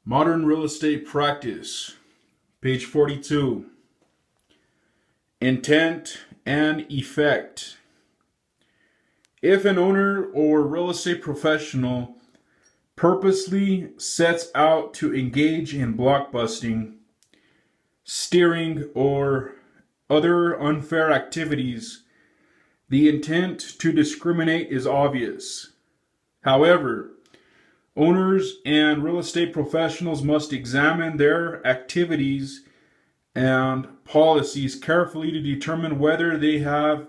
Modern Real Estate Practice, page 42. Intent and effect. If an owner or real estate professional purposely sets out to engage in blockbusting, steering, or other unfair activities, the intent to discriminate is obvious. However, owners and real estate professionals must examine their activities and policies carefully to determine whether they have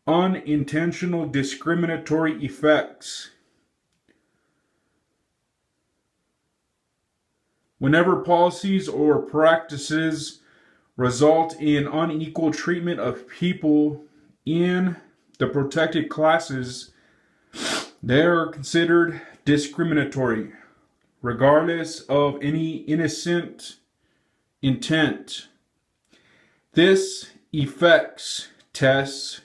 unintentional discriminatory effects. Whenever policies or practices result in unequal treatment of people in the protected classes, they are considered discriminatory, regardless of any innocent intent. This effects test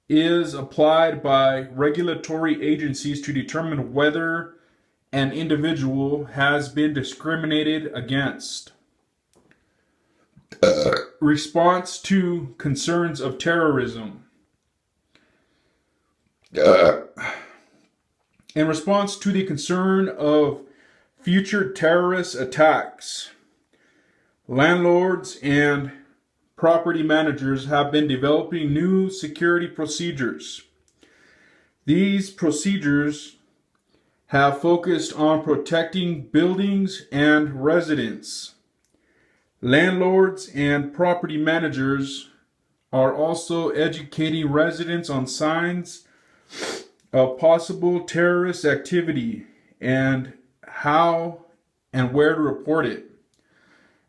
is applied by regulatory agencies to determine whether an individual has been discriminated against. Response to concerns of terrorism. In response to the concern of future terrorist attacks, landlords and property managers have been developing new security procedures. These procedures have focused on protecting buildings and residents. Landlords and property managers are also educating residents on signs of possible terrorist activity and how and where to report it.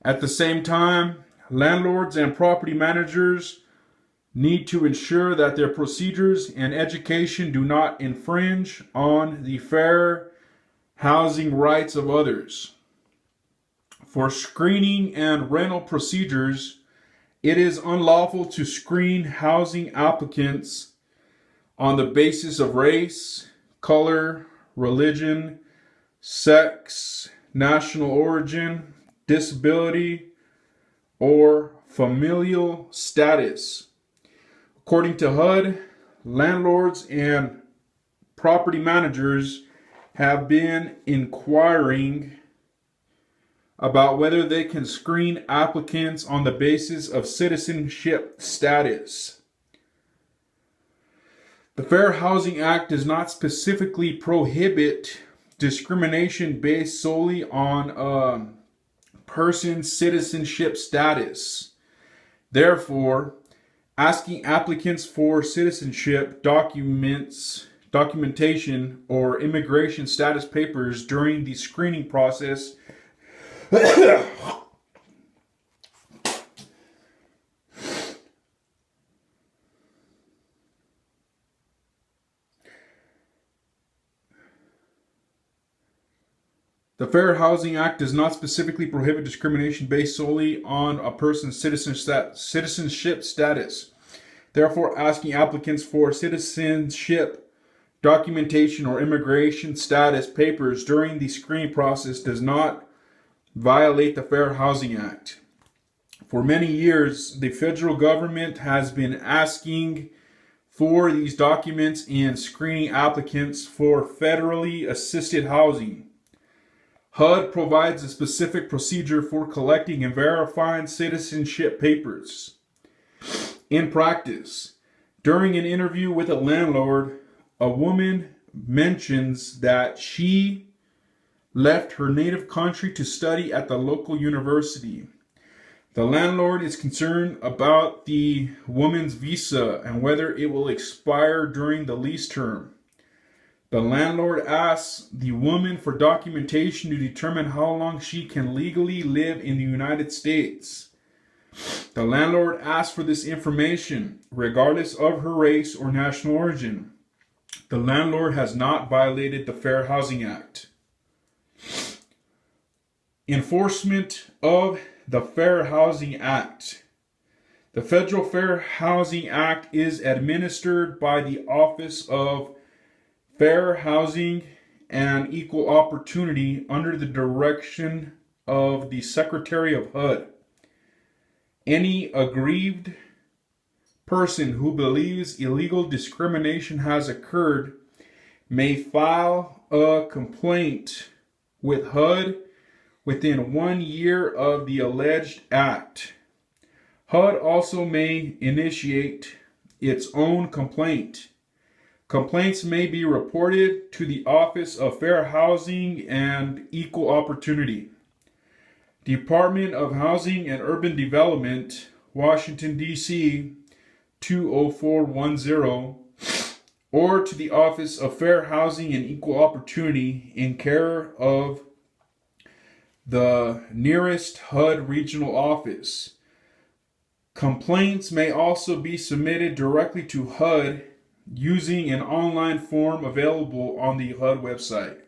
At the same time, landlords and property managers need to ensure that their procedures and education do not infringe on the fair housing rights of others. For screening and rental procedures, it is unlawful to screen housing applicants on the basis of race, color, religion, sex, national origin, disability, or familial status. According to HUD, landlords and property managers have been inquiring about whether they can screen applicants on the basis of citizenship status. The Fair Housing Act does not specifically prohibit discrimination based solely on a person's citizenship status. Therefore, asking applicants for citizenship documentation, or immigration status papers during the screening process The Fair Housing Act does not specifically prohibit discrimination based solely on a person's citizenship status. Therefore, asking applicants for citizenship documentation or immigration status papers during the screening process does not violate the Fair Housing Act. For many years, the federal government has been asking for these documents in screening applicants for federally assisted housing. HUD provides a specific procedure for collecting and verifying citizenship papers. In practice, during an interview with a landlord, a woman mentions that she left her native country to study at the local university. The landlord is concerned about the woman's visa and whether it will expire during the lease term. The landlord asks the woman for documentation to determine how long she can legally live in the United States. The landlord asks for this information, regardless of her race or national origin. The landlord has not violated the Fair Housing Act. Enforcement of the Fair Housing Act. The Federal Fair Housing Act is administered by the Office of Fair Housing and Equal Opportunity under the direction of the Secretary of HUD. Any aggrieved person who believes illegal discrimination has occurred may file a complaint with HUD within 1 year of the alleged act. HUD also may initiate its own complaint. Complaints may be reported to the Office of Fair Housing and Equal Opportunity, Department of Housing and Urban Development, Washington, D.C. 20410, or to the Office of Fair Housing and Equal Opportunity in care of the nearest HUD regional office. Complaints may also be submitted directly to HUD using an online form available on the HUD website.